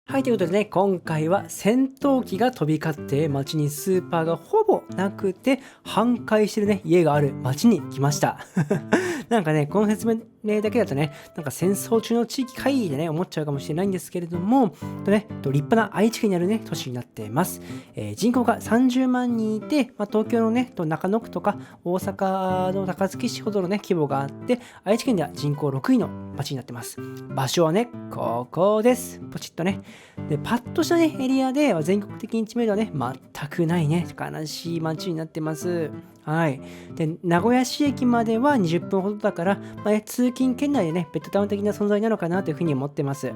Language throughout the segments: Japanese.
はい、ということでね、今回は戦闘機が飛び交って街にスーパーがほぼなくて半壊してるね、家がある街に来ました。なんかね、この説明だけだとね、なんか戦争中の地域会議でね、思っちゃうかもしれないんですけれども、立派な愛知県にあるね、都市になっています。人口が30万人いて、東京のね、中野区とか大阪の高槻市ほどのね、規模があって、愛知県では人口6位の街になってます。場所はね、ここです。ポチッとね。で、パッとしたね、エリアで全国的に知名度はね、全くないね、悲しい街になってます。はい。で、名古屋市駅までは20分ほどだから、通勤圏内でね、ベッドタウン的な存在なのかなというふうに思ってます。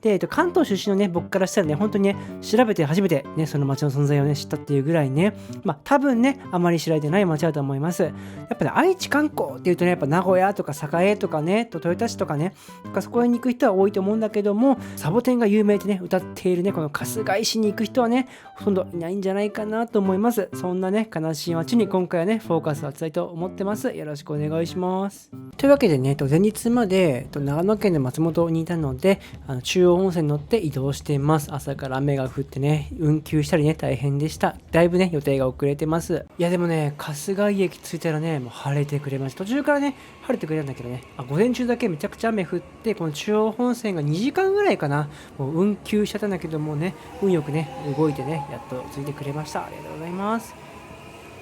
で、関東出身のね、僕からしたらね、本当にね、調べて初めてね、その街の存在をね、知ったっていうぐらいね、多分ね、あまり知られてない街だと思います。やっぱね、愛知観光っていうとね、やっぱ名古屋とか栄とかね、豊田市とかね、そこに行く人は多いと思うんだけども、サボテンが有名でね、歌っているね、この春日井市に行く人はね、ほとんどいないんじゃないかなと思います。そんなね、悲しい街に今回はね、フォーカスを当てたいと思ってます。よろしくお願いします。というわけでね、前日まで長野県の松本にいたので、中央本線に乗って移動しています。朝から雨が降ってね、運休したりね、大変でした。だいぶね、予定が遅れてます。いやでもね、春日井駅着いたらね、もう晴れてくれました。途中からね、晴れてくれたんだけどね、午前中だけめちゃくちゃ雨降って、この中央本線が2時間ぐらいかな、もう運休しちゃったんだけどもね、運よくね、動いてね、やっと着いてくれました。ありがとうございます。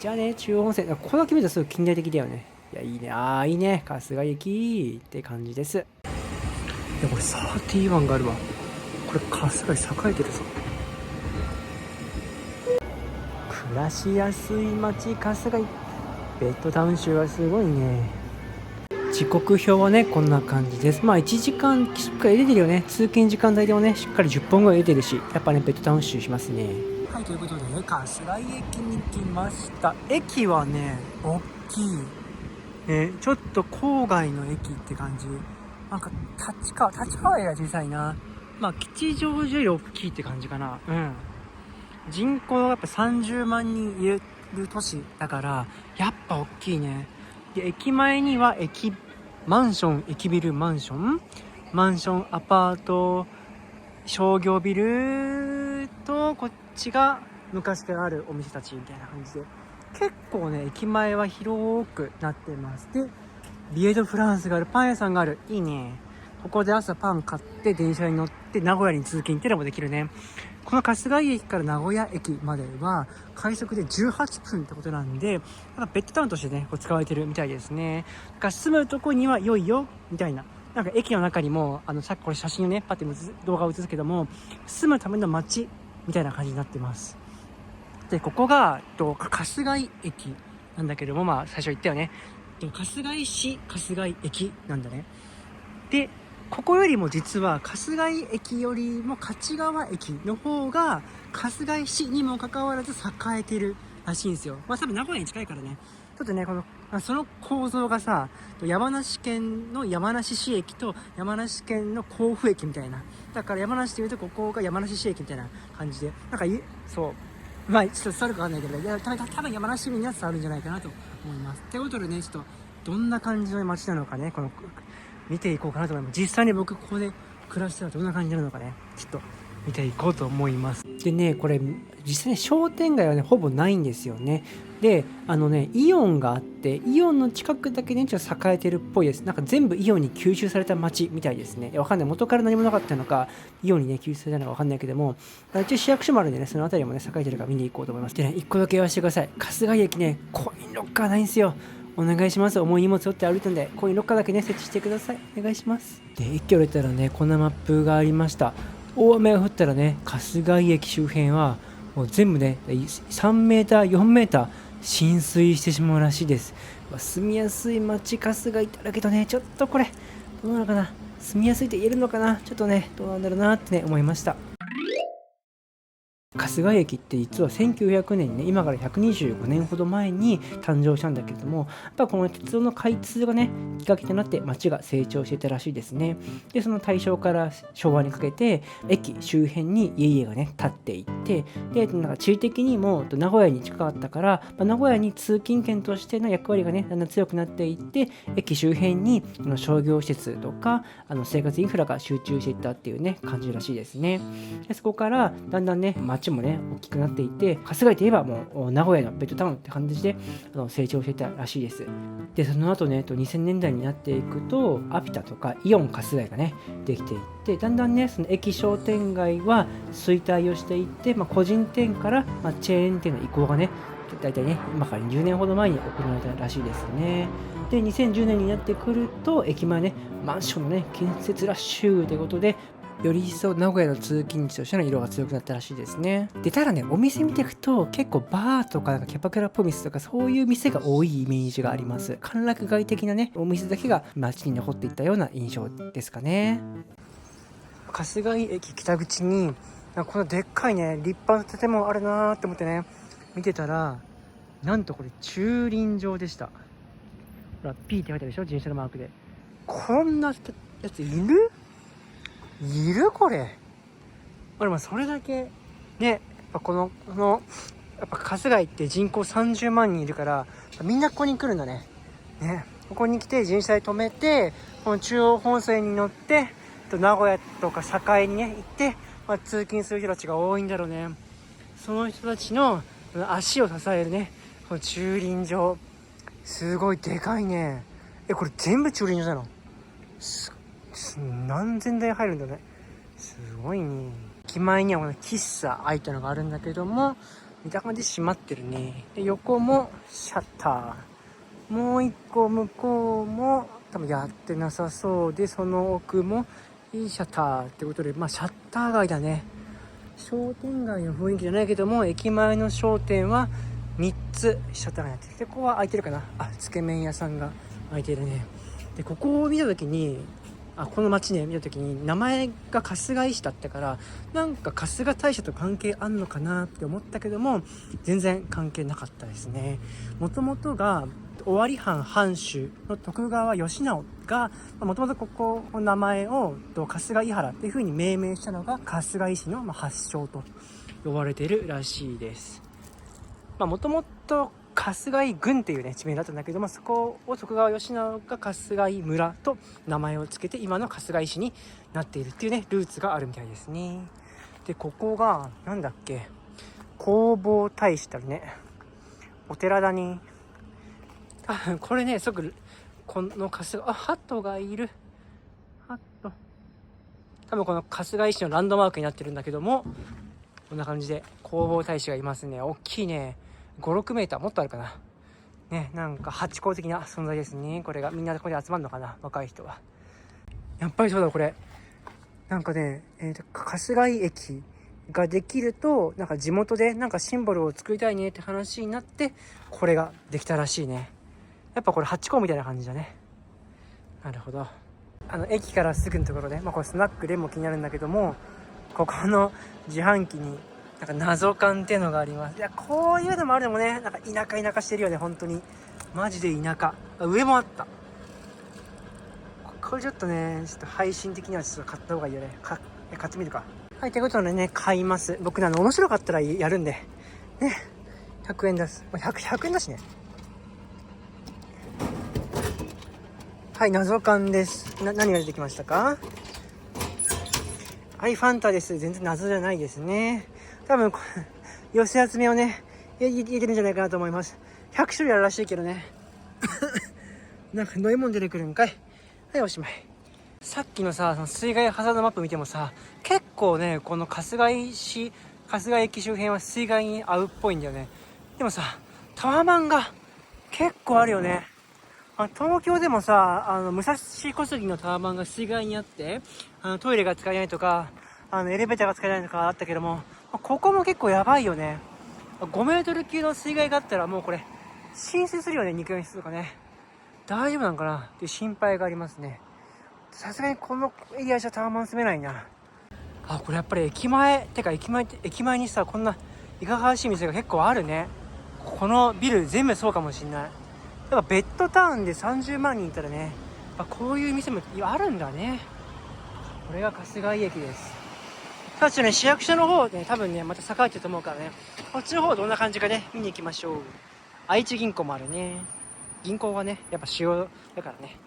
じゃあね、中央本線、ここだけ見るとすごい近代的だよね。いや、いいね。いいね。春日井駅って感じです。いや、これ31があるわ。これ、春日井栄えてるぞ。暮らしやすい街、春日井。ベッドタウン州はすごいね。時刻表はね、こんな感じです。1時間しっかり出てるよね。通勤時間帯でもね、しっかり10本ぐらい出てるし、やっぱね、ベッドタウン州しますね。はい、ということでね、春日井駅に来ました。駅はね、大きい。ちょっと郊外の駅って感じ。なんか、立川よりは小さいな。吉祥寺より大きいって感じかな。うん。人口がやっぱ30万人いる都市だから、やっぱ大きいね。で、駅前にはマンション、駅ビル、マンション、アパート、商業ビルと、こっちが昔からあるお店たちみたいな感じで、結構ね、駅前は広くなってます。で、ビエドフランスがある、パン屋さんがある。いいね。ここで朝パン買って電車に乗って名古屋に通勤ってのもできるね。この春日井駅から名古屋駅までは快速で18分ってことなんで、なんかベッドタウンとしてね、使われてるみたいですね。だから住むとこには良いよ、みたいな。なんか駅の中にも、さっきこれ写真をね、パッて動画を映すけども、住むための街、みたいな感じになってます。で、ここが、春日井駅なんだけども、最初言ったよね。春日井市、春日井駅なんだね。で、ここよりも実は春日井駅よりも勝川駅の方が春日井市にもかかわらず栄えてるらしいんですよ。多分名古屋に近いからね。ちょっとね、その構造がさ、山梨県の山梨市駅と山梨県の甲府駅みたいな。だから山梨でいうとここが山梨市駅みたいな感じで。そう。ちょっと伝わるかわかんないけど、多分山梨市民には伝わるんじゃないかなと思います。ってことでね、ちょっとどんな感じの街なのかね、見ていこうかなと思います。実際に僕ここで暮らしたらどんな感じになるのかね、ちょっと見ていこうと思います。でね、これ実際に商店街はねほぼないんですよね。で、イオンがあって、イオンの近くだけねちょっと栄えてるっぽいです。なんか全部イオンに吸収された街みたいですね。わかんない、元から何もなかったのかイオンにね吸収されたのかわかんないけども、一応市役所もあるんでね、その辺りもね栄えてるから見に行こうと思います。でね、一個だけ言わせてください。春日井駅ね、コインロッカーないんですよ。お願いします。重い荷物をって歩いたんで、コインロッカーだけね、設置してください。お願いします。で、駅を出たらね、こんなマップがありました。大雨が降ったらね、春日井駅周辺は、もう全部ね、3メーター、4メーター浸水してしまうらしいです。住みやすい街、春日井だけどね、ちょっとこれ、どうなのかな。住みやすいと言えるのかな。ちょっとね、どうなんだろうなってね、思いました。春日井駅って実は1900年にね、今から125年ほど前に誕生したんだけれども、やっぱこの鉄道の開通がね、きっかけとなって街が成長していたらしいですね。で、その大正から昭和にかけて、駅周辺に家々がね、建っていって、で、なんか地理的にも名古屋に近かったから、名古屋に通勤圏としての役割がね、だんだん強くなっていって、駅周辺に商業施設とか、生活インフラが集中していったっていうね、感じらしいですね。で、そこからだんだんね、街もね大きくなっていて、春日井といえばもう名古屋のベッドタウンって感じで成長していたらしいです。で、その後ね2000年代になっていくとアピタとかイオン春日井がねできていって、だんだんねその駅商店街は衰退をしていって、個人店から、チェーン店の移行がねだいたいね今から20年ほど前に行われたらしいですね。で、2010年になってくると駅前ねマンションのね建設ラッシュということで、より一層名古屋の通勤地としての色が強くなったらしいですね。で、ただね、お店見ていくと結構バーとかキャバクラポミスとかそういう店が多いイメージがあります。歓楽街的なね、お店だけが街に残っていったような印象ですかね。春日井駅北口に、このでっかいね、立派な建物あるなーって思ってね、見てたら、なんとこれ駐輪場でした。ほら、P って書いてあるでしょ、自転車のマークで。こんなやついるこれ。でもそれだけね、やっぱこのやっぱ春日井って人口30万人いるから、みんなここに来るんだね。ここに来て自転車で止めて、この中央本線に乗って名古屋とか栄にね行って、通勤する人たちが多いんだろうね。その人たちの足を支えるね、この駐輪場すごいでかいね。これ全部駐輪場なの？何千台入るんだね。すごいね。駅前にはこの喫茶愛ってのがあるんだけども、見た感じ閉まってるね。で、横もシャッター、もう一個向こうも多分やってなさそうで、その奥もいいシャッターってことで、シャッター街だね。商店街の雰囲気じゃないけども、駅前の商店は3つシャッターがやってる。で、ここは開いてるかな。つけ麺屋さんが開いてるね。で、ここを見たときに、この街ね見たときに名前が春日井市だったから、なんか春日大社と関係あんのかなって思ったけども、全然関係なかったですね。もともとが尾張藩藩主の徳川慶直がもともとここの名前を春日井原っていう風に命名したのが春日井市の発祥と呼ばれているらしいです。もともと春日井郡っていうね地名だったんだけども、そこを徳川慶直が春日井村と名前を付けて今の春日井市になっているっていうねルーツがあるみたいですね。で、ここがなんだっけ、弘法大師だね、お寺だね。これね、この春日、ハトがいる。ハト。多分この春日井市のランドマークになってるんだけども、こんな感じで弘法大師がいますね。大きいね。5、6メーターもっとあるかな。ね、なんかハチ公的な存在ですね。これがみんなここに集まるのかな、若い人は。やっぱりそうだ、これ。なんかね、春日井駅ができると、なんか地元でなんかシンボルを作りたいねって話になって、これができたらしいね。やっぱこれハチ公みたいな感じだね。なるほど。駅からすぐのところで、これスナックレも気になるんだけども、ここの自販機になんか謎感っていうのがあります。いや、こういうのもあるのもね、なんか田舎してるよね、本当に。マジで田舎。上もあった。これちょっとね、ちょっと配信的にはちょっと買った方がいいよね。買ってみるか。はい、ということでね、買います。僕面白かったらやるんで。ね、100円出す。100円だしね。はい、謎感です。何が出てきましたか？はい、ファンタです。全然謎じゃないですね。多分、寄せ集めをね、入れてるんじゃないかなと思います。100種類あるらしいけどね。なんか飲み物出てくるんかい。はい、おしまい。さっきのさ、その水害ハザードマップ見てもさ、結構ね、この春日井駅周辺は水害に合うっぽいんだよね。でもさ、タワマンが結構あるよね。東京でもさ、武蔵小杉のタワマンが水害にあって、トイレが使えないとか、エレベーターが使えないとかあったけども、ここも結構やばいよね。5メートル級の水害があったらもうこれ、浸水するよね、肉の質とかね。大丈夫なのかなっていう心配がありますね。さすがにこのエリアじゃタワマン住めないな。あ、これやっぱり駅前にさ、こんないかがわしい店が結構あるね。このビル全部そうかもしんない。やっぱベッドタウンで30万人いたらね、こういう店もあるんだね。これが春日井駅です。ただね、市役所の方ね、多分ね、また栄えてると思うからね、こっちの方どんな感じかね、見に行きましょう。愛知銀行もあるね。銀行がね、やっぱ主要だからね。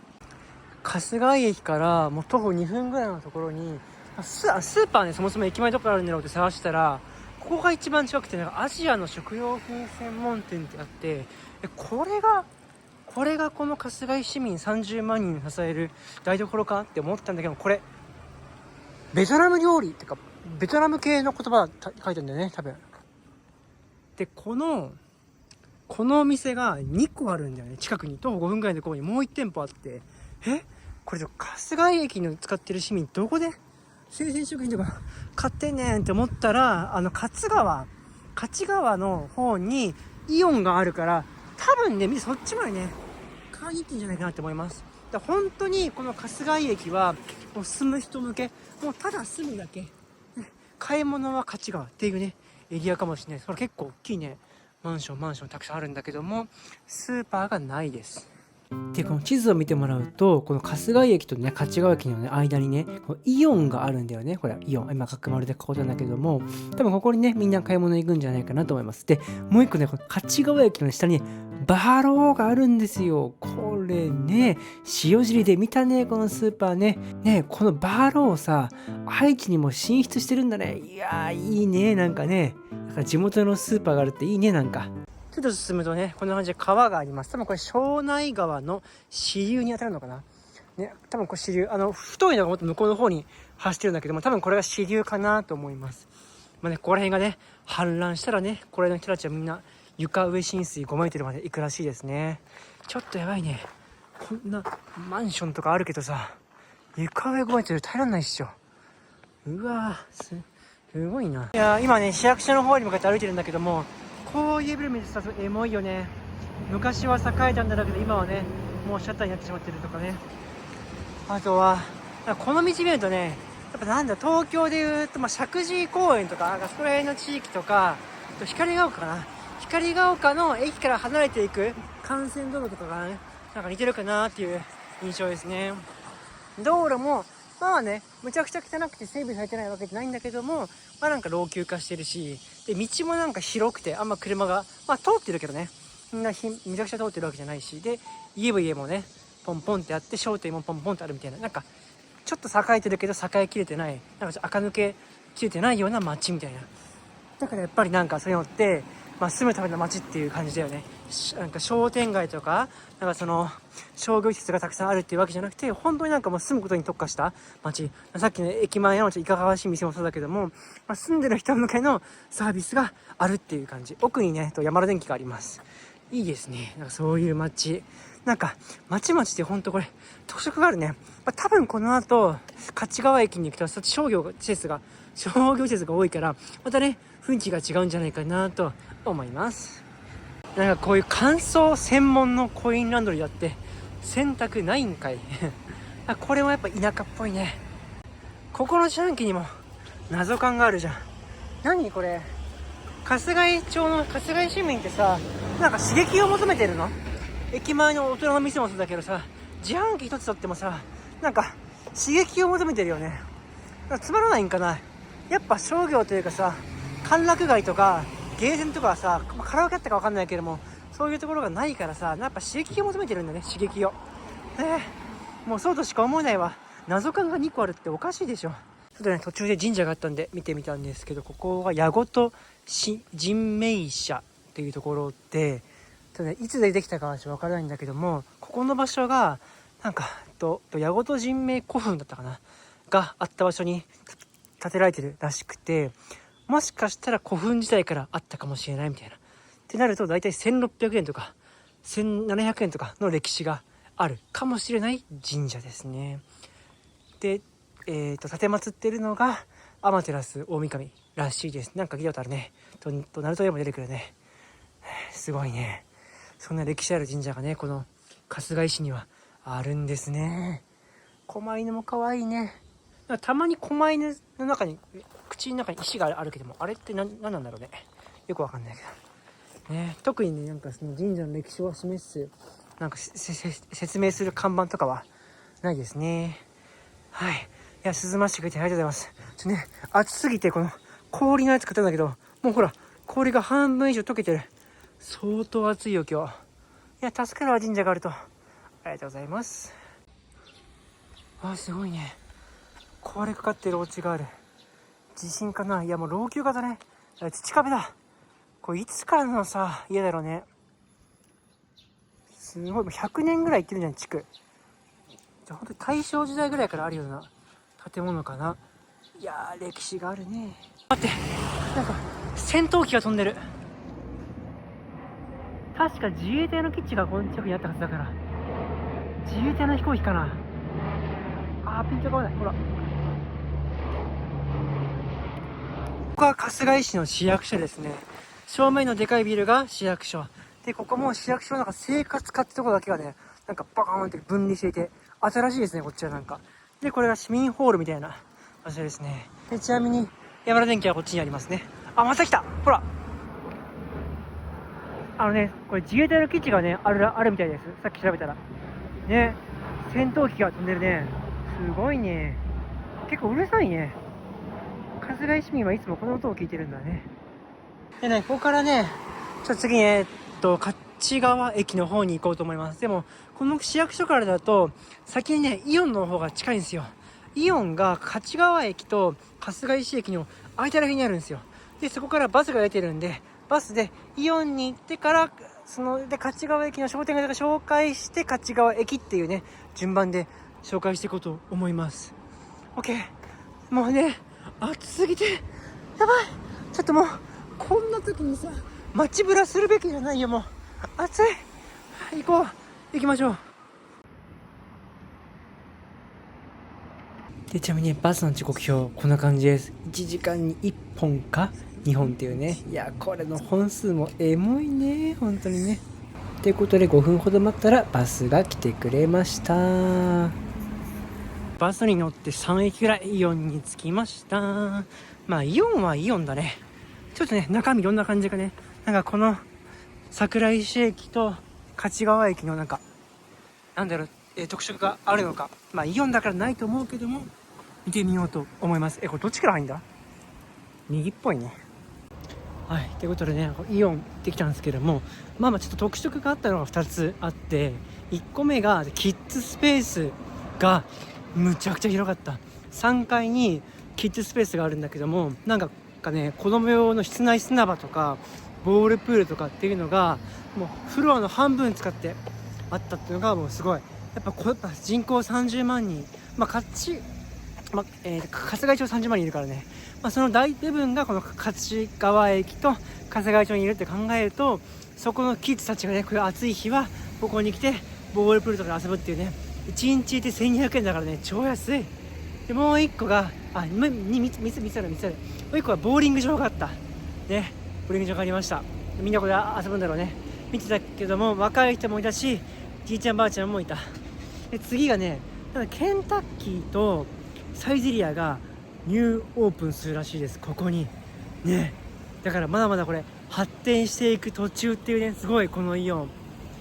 春日井駅からもう徒歩2分ぐらいのところにスーパーね、そもそも駅前どこあるんだろうって探したら、ここが一番近くて、なんかアジアの食料品専門店ってあって、これがこの春日井市民30万人を支える台所かって思ったんだけど、これベトナム料理ってかベトナム系の言葉書いてるんだよね、多分。で、このお店が2個あるんだよね。近くに徒歩5分ぐらいのところにもう1店舗あって、これ春日井駅の使ってる市民どこで生鮮食品とか買ってんねんって思ったら、勝川の方にイオンがあるから、多分ね、そっちまでね買いに行ってんじゃないかなって思います。だから本当にこの春日井駅はもう住む人向け、もうただ住むだけ、買い物は勝川っていうねエリアかもしれない。それ結構大きいねマンションたくさんあるんだけども、スーパーがないです。で、この地図を見てもらうと、この春日井駅とね、勝川駅の、ね、間にね、このイオンがあるんだよね。これイオン。今、角丸で囲ったんだけども、多分ここにね、みんな買い物行くんじゃないかなと思います。で、もう一個ね、この勝川駅の下に、バーローがあるんですよ。これね、塩尻で見たね、このスーパーね。ね、このバーローさ、愛知にも進出してるんだね。いやー、いいね、なんかね。なんか地元のスーパーがあるっていいね、なんか。ちょっと進むとね、こんな感じで川があります。多分これ庄内川の支流に当たるのかな。ね、多分これ支流、太いのがもっと向こうの方に走ってるんだけども、多分これが支流かなと思います。まあね、ここら辺がね、氾濫したらね、これの人たちはみんな床上浸水5メートルまで行くらしいですね。ちょっとやばいね。こんなマンションとかあるけどさ、床上5メートル耐えらんないっしょ。うわー、すごいな。いやー、今ね、市役所の方に向かって歩いてるんだけども、こういうビル見てたらエモいよね。昔は栄えたんだけど、今はね、もうシャッターになってしまってるとかね。あとは、この道見るとね、やっぱなんだ、東京でいうと、石神井公園とか、そこら辺の地域とか、光が丘かな。光が丘の駅から離れていく幹線道路とかがね、なんか似てるかなっていう印象ですね。道路も、まあね、むちゃくちゃ汚くて整備されてないわけじゃないんだけども、まあなんか老朽化してるし、で、道もなんか広くて、あんま車が、まあ通ってるけどね、みんなめちゃくちゃ通ってるわけじゃないし、で、家もね、ポンポンってあって、商店もポンポンってあるみたいな、なんか、ちょっと栄えてるけど栄えきれてない、なんか垢抜けきれてないような街みたいな。だからやっぱりなんかそういうのって、まあ住むための街っていう感じだよね。なんか商店街とか、なんかその商業施設がたくさんあるっていうわけじゃなくて、本当になんかもう住むことに特化した街。さっきの駅前のいかがわしい店もそうだけども、住んでる人向けのサービスがあるっていう感じ。奥にね、山田電機があります。いいですね。なんかそういう街。なんか、町々ってほんとこれ、特色があるね。多分この後、勝川駅に行くと、商業施設が多いから、またね、雰囲気が違うんじゃないかなと思います。なんかこういう乾燥専門のコインランドリーだって、洗濯ないんかい。これもやっぱ田舎っぽいね。ここの自販機にも謎感があるじゃん。何これ。春日井町の春日井市民ってさ、なんか刺激を求めてるの？駅前の大人の店もそうだけどさ、自販機一つとってもさ、なんか刺激を求めてるよね。つまらないんかな。やっぱ商業というかさ、歓楽街とかゲーセンとかはさ、カラオケあったか分かんないけども、そういうところがないからさ、やっぱ刺激を求めてるんだね、刺激を。もうそうとしか思えないわ。謎感が2個あるっておかしいでしょ。ちょっとね、途中で神社があったんで見てみたんですけど、ここは矢事神明社っていうところで、いつでできたかはわからないんだけども、ここの場所がなんか矢事神明古墳だったかながあった場所に建てられてるらしくて、もしかしたら古墳時代からあったかもしれないみたいな。ってなると大体1600円とか1700円とかの歴史があるかもしれない神社ですね。で、立て祀ってるのが天照大神らしいです。なんか聞いたことあるね。ナルトでも出てくるね。すごいね。そんな歴史ある神社がね、この春日井市にはあるんですね。狛犬も可愛いね。たまに狛犬の中に、口の中に石があるけども、あれって何なんだろうね。よくわかんないけど。ね、特にね、なんかその神社の歴史を示す、なんか説明する看板とかはないですね。はい。いや、涼ましてくれてありがとうございます。ね、暑すぎてこの氷のやつ買ったんだけど、もうほら、氷が半分以上溶けてる。相当暑いよ、今日。いや、助かるわ、神社があると。ありがとうございます。あ、すごいね。壊れかかってるお家がある。地震かな。いや、もう老朽化だね。土壁だ。これいつからのさ、家だろうね。すごい、もう100年ぐらい行ってるじゃん、地区。じゃあ、ほんと大正時代ぐらいからあるような建物かな。いやー、歴史があるね。待って、なんか、戦闘機が飛んでる。確か自衛隊の基地がこの近くにあったはずだから。自衛隊の飛行機かな。ピントが合わない。ほら。ここは春日井市の市役所ですね。正面のでかいビルが市役所。で、ここも市役所のなんか生活課ってとこだけがね、なんかバカーンって分離していて、新しいですね、こっちはなんか。で、これが市民ホールみたいな場所ですね。で、ちなみに、山田電機はこっちにありますね。また来たほらこれ自衛隊の基地がね、あるみたいです。さっき調べたら。ね、戦闘機が飛んでるね。すごいね。結構うるさいね。春日井市民はいつもこの音を聞いてるんだね。でね、ここからね、ちょっと次ね、勝川駅の方に行こうと思います。でも、この市役所からだと、先にね、イオンの方が近いんですよ。イオンが勝川駅と春日井市駅の間ら辺にあるんですよ。で、そこからバスが出てるんで、バスでイオンに行ってから、で、勝川駅の商店街とか紹介して、勝川駅っていうね、順番で紹介していこうと思います。OK。もうね、暑すぎて、やばい。ちょっともう、こんな時にさ、街ぶらするべきじゃないよ、もう。暑い。行こう。行きましょう。で、ちなみにバスの時刻表、こんな感じです。1時間に1本か2本っていうね。いや、これの本数もエモいね。本当にね。ということで5分ほど待ったらバスが来てくれました。バスに乗って3駅ぐらいイオンに着きました。まあイオンはイオンだね。ちょっとね、中身どんな感じかね。なんかこの桜井市駅と勝川駅のなんか、なんだろう、特色があるのか。まあイオンだからないと思うけども、見てみようと思います。これどっちから入んだ？右っぽいね。はい。ということでね、イオン行ってきたんですけども、まあちょっと特色があったのが2つあって、1個目がキッズスペースがむちゃくちゃ広かった。3階にキッズスペースがあるんだけども、なんかね、子供用の室内砂場とかボールプールとかっていうのがもうフロアの半分使ってあったっていうのがもうすごい。やっぱ人口30万人、春日井町30万人いるからね、その大部分がこの勝川駅と春日井町にいるって考えると、そこのキッズたちがね、こういう暑い日はここに来てボールプールとかで遊ぶっていうね、1日で1200円だからね、超安い。でもう1個が見せるもう1個はボーリング場があったね。ボーリング場がありました。みんなこれ遊ぶんだろうね。見てたけども、若い人もいたし、じいちゃんばあちゃんもいた。で、次がね、ケンタッキーとサイゼリアがニューオープンするらしいです、ここにね。だからまだまだこれ発展していく途中っていうね、すごいこのイオン、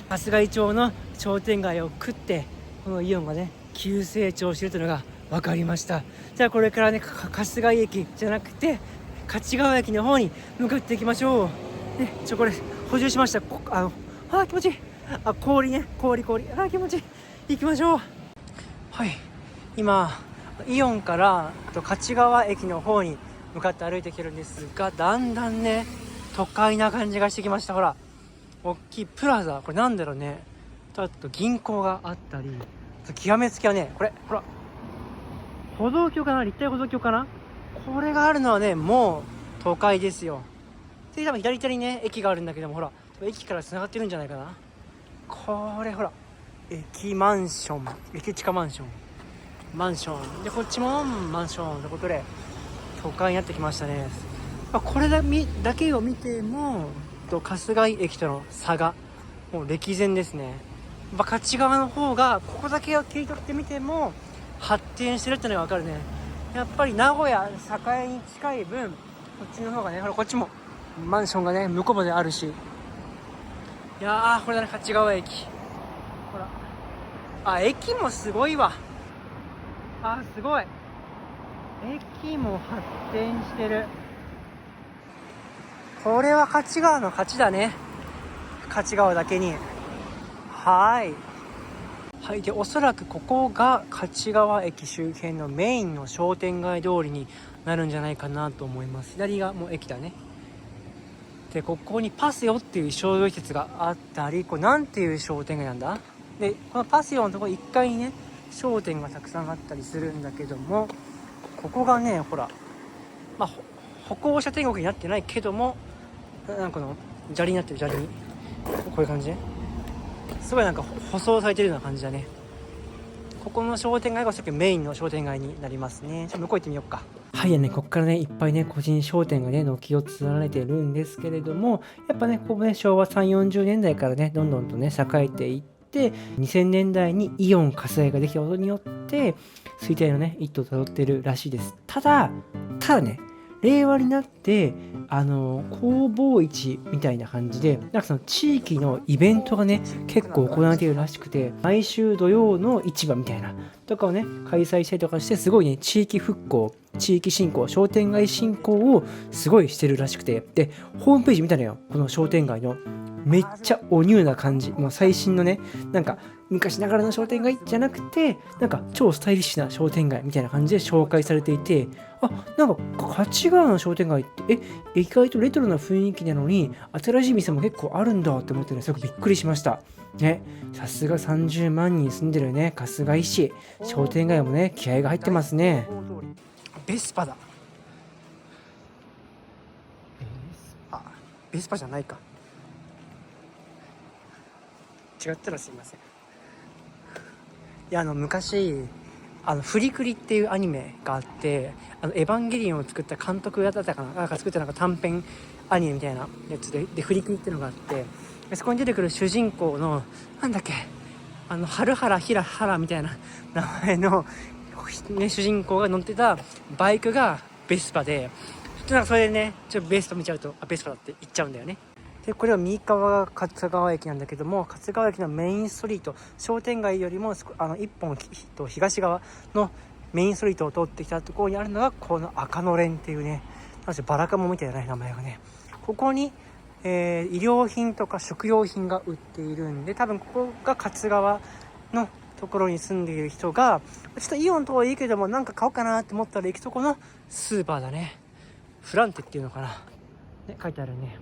春日井町の商店街を食ってこのイオンがね急成長してるというのが分かりました。じゃあこれからね、春日井駅じゃなくて勝川駅の方に向かっていきましょう。これ補充しました。気持ちいい。氷ね、氷。気持ちいい。行きましょう。はい、今イオンから勝川駅の方に向かって歩いてきてるんですが、だんだんね都会な感じがしてきました。ほら、大きいプラザ、これなんだろうね。あと銀行があったり、極めつきはね、これほら、歩道橋かな、立体歩道橋かな、これがあるのはね、もう都会ですよ。で、多分左手にね駅があるんだけども、ほら駅から繋がってるんじゃないかな。これほら、駅マンション、駅地下マンションで、こっちもマンションということで都会になってきましたね。これだけを見ても春日井駅との差がもう歴然ですね。勝川の方がここだけを切り取ってみても発展してるってのが分かるね。やっぱり名古屋栄に近い分、こっちの方がね、ほらこっちもマンションがね向こうまであるし、いやーこれだね、勝川駅。ほら、駅もすごいわ。すごい、駅も発展してる。これは勝川の勝ちだね、勝川だけに。はい、でおそらくここが勝川駅周辺のメインの商店街通りになるんじゃないかなと思います。左がもう駅だね。でここにパセオっていう商業施設があったり、これなんていう商店街なんだ。でこのパセオのところ1階にね商店がたくさんあったりするんだけども、ここがねほら、歩行者天国になってないけども、なんかこの砂利になってる、砂利にこういう感じね、すごいなんか舗装されてるような感じだね。ここの商店街がおそらくメインの商店街になりますね。向こう行ってみようか。ここからねいっぱいね個人商店がね軒を連ねてるんですけれども、やっぱねここね昭和3、40年代からねどんどんとね栄えていって、2000年代にイオン春日井ができたことによって衰退のね一途をたどってるらしいです。ただね、令和になって工房市みたいな感じで、なんかその地域のイベントがね結構行われているらしくて、毎週土曜の市場みたいなとかをね開催したりとかして、すごいね地域復興、地域振興、商店街振興をすごいしてるらしくて、でホームページ見たのよ、この商店街の。めっちゃおニューな感じ、もう最新のね、なんか昔ながらの商店街じゃなくて、なんか超スタイリッシュな商店街みたいな感じで紹介されていて、なんか勝川の商店街って意外とレトロな雰囲気なのに新しい店も結構あるんだって思ってね、すごくびっくりしましたね。さすが30万人住んでるね春日井市、商店街もね気合が入ってますね。ベスパだ。ベスパじゃないか、違ったらすいません。いや昔フリクリっていうアニメがあって、エヴァンゲリオンを作った監督だったかな、なんか作ったなんか短編アニメみたいなやつでフリクリっていうのがあって、そこに出てくる主人公のなんだっけ、春原ひらはらみたいな名前の、ね、主人公が乗ってたバイクがベスパで、なんかそれでねちょっとベスパ見ちゃうとベスパだって言っちゃうんだよね。でこれは三河勝川駅なんだけども、勝川駅のメインストリート、商店街よりも一本東側のメインストリートを通ってきたところにあるのがこの赤のれんっていうね、バラカモみたいな名前がね、ここに、衣料品とか食料品が売っているんで、多分ここが勝川のところに住んでいる人が、ちょっとイオンとはいいけどもなんか買おうかなって思ったら行くとこのスーパーだね。フランテっていうのかな、ね、書いてあるね。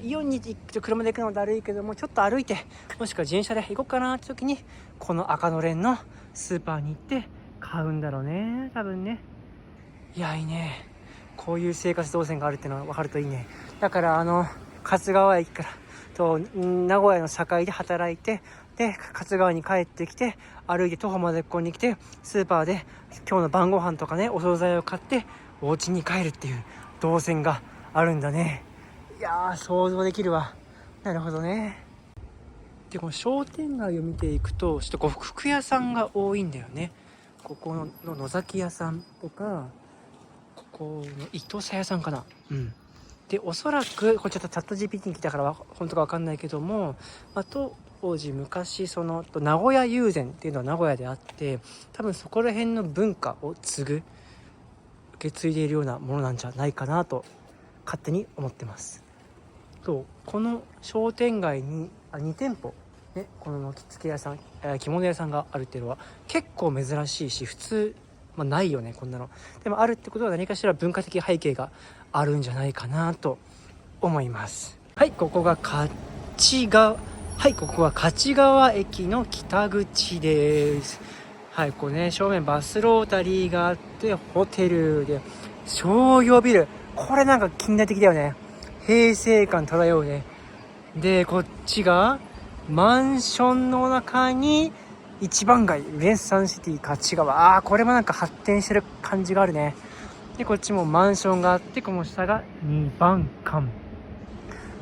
イオンに行くと車で行くのもだるいけども、ちょっと歩いてもしくは自転車で行こうかなって時にこの赤のれんのスーパーに行って買うんだろうね、多分ね。いやいいね、こういう生活動線があるっていうのは分かるといいね。だから勝川駅からと名古屋の境で働いて、で勝川に帰ってきて歩いて徒歩までここに来てスーパーで今日の晩ご飯とかねお惣菜を買ってお家に帰るっていう動線があるんだね。いやー想像できるわ。なるほどね。でこの商店街を見ていくとちょっと服屋さんが多いんだよね。ここの野崎屋さんとか、ここの糸佐屋さんかな。でおそらくこれちょっとチャット GPT に来たから本当か分かんないけども、当時昔名古屋友禅っていうのは名古屋であって、多分そこら辺の文化を受け継いでいるようなものなんじゃないかなと勝手に思ってます。この商店街に2店舗、ね、この着付け屋さん、着物屋さんがあるっていうのは結構珍しいし、普通、ないよねこんなの。でもあるってことは何かしら文化的背景があるんじゃないかなと思います。ここが勝川駅の北口です。こうね、正面バスロータリーがあって、ホテルで商業ビル、これなんか近代的だよね。平成感漂うね。でこっちがマンションの中に一番街ルネッサンシティ勝川、これもなんか発展してる感じがあるね。でこっちもマンションがあって、この下が2番館、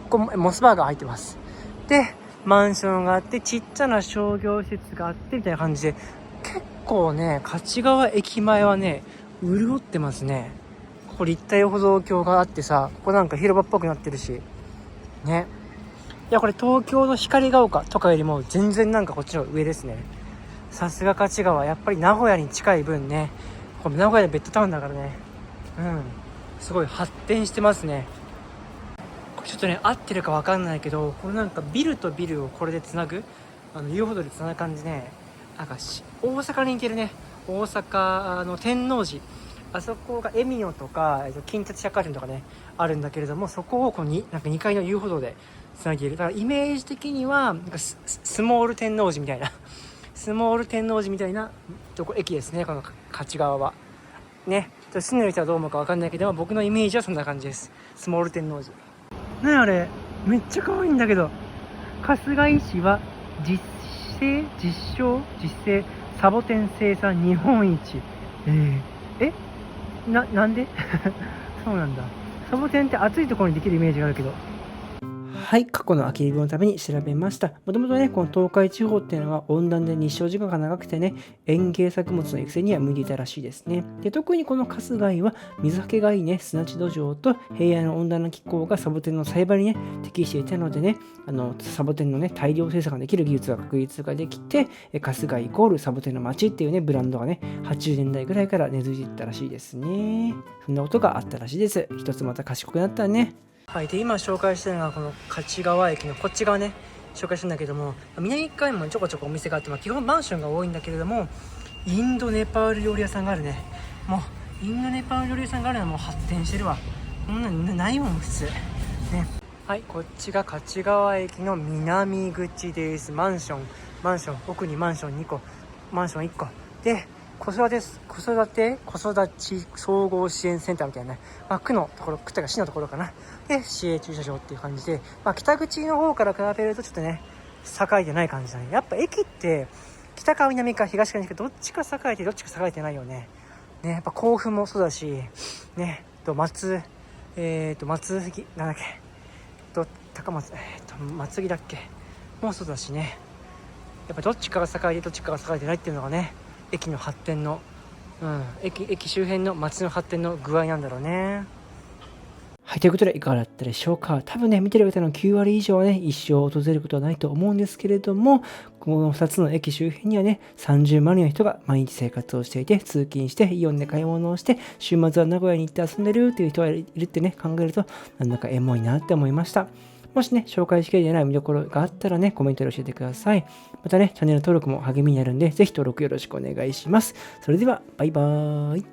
ここモスバーガー入ってます。でマンションがあってちっちゃな商業施設があってみたいな感じで、結構ね、勝川駅前はね、潤ってますね。ここ立体歩道橋があってさ、ここなんか広場っぽくなってるし。ね。いや、これ東京の光が丘とかよりも全然なんかこっちの上ですね。さすが勝川。やっぱり名古屋に近い分ね、これ名古屋でベッドタウンだからね。うん。すごい発展してますね。これちょっとね、合ってるかわかんないけど、これなんかビルとビルをこれでつなぐ、遊歩道でつなぐ感じね。なんか大阪に似てるね。大阪の天王寺。あそこがエミノとか、近鉄百貨店とかね、あるんだけれども、そこをこのなんか2階の遊歩道でつなげる。だからイメージ的には、なんかスモール天王寺みたいな、スモール天王寺みたいなとこ駅ですね、この勝川は。ね、住んでる人はどう思うかわかんないけど、僕のイメージはそんな感じです。スモール天王寺。ねあれ、めっちゃ可愛いんだけど。春日井市は実製サボテン生産日本一。なんでそうなんだ。サボテンって暑いところにできるイメージがあるけど。はい、過去の空き家のために調べました。もともとね、この東海地方っていうのは温暖で日照時間が長くてね、園芸作物の育成には向いていたらしいですね。で、特にこの春日井は水はけがいいね、砂地土壌と平野の温暖な気候がサボテンの栽培にね、適していたのでね、サボテンのね、大量生産ができる技術が確立ができて、春日井イコールサボテンの街っていうね、ブランドがね、80年代ぐらいから根付いていったらしいですね。そんなことがあったらしいです。一つまた賢くなったね。はい、で今紹介してるのがこの勝川駅のこっち側ね、紹介してるんだけども、南側にもちょこちょこお店があって、基本マンションが多いんだけれども、インドネパール料理屋さんがあるね。もうインドネパール料理屋さんがあるのはもう発展してるわ。こんなのないもん普通ね。はい、こっちが勝川駅の南口です。マンション奥にマンション2個、マンション1個で、子育ち総合支援センターみたいなね、区のところ、区というか市のところかな。で、市営駐車場っていう感じで、北口の方から比べるとちょっとね、栄えてない感じだね。やっぱ駅って、北か南か東か西かどっちか栄えてどっちか栄えてないよね。ね、やっぱ甲府もそうだし、ね、松木、なんだっけ、高松、松木だっけ、もうそうだしね。やっぱどっちかが栄えてどっちかが栄えてないっていうのがね、駅の発展の、駅周辺の街の発展の具合なんだろうね。はい、ということでいかがだったでしょうか。多分ね、見てる方の9割以上はね、一生訪れることはないと思うんですけれども、この2つの駅周辺にはね、30万人の人が毎日生活をしていて、通勤して、イオンで買い物をして、週末は名古屋に行って遊んでるっていう人がいるってね、考えると、なんだかエモいなって思いました。もしね、紹介しきれてない見どころがあったらね、コメントで教えてください。またね、チャンネル登録も励みになるんで、ぜひ登録よろしくお願いします。それでは、バイバーイ。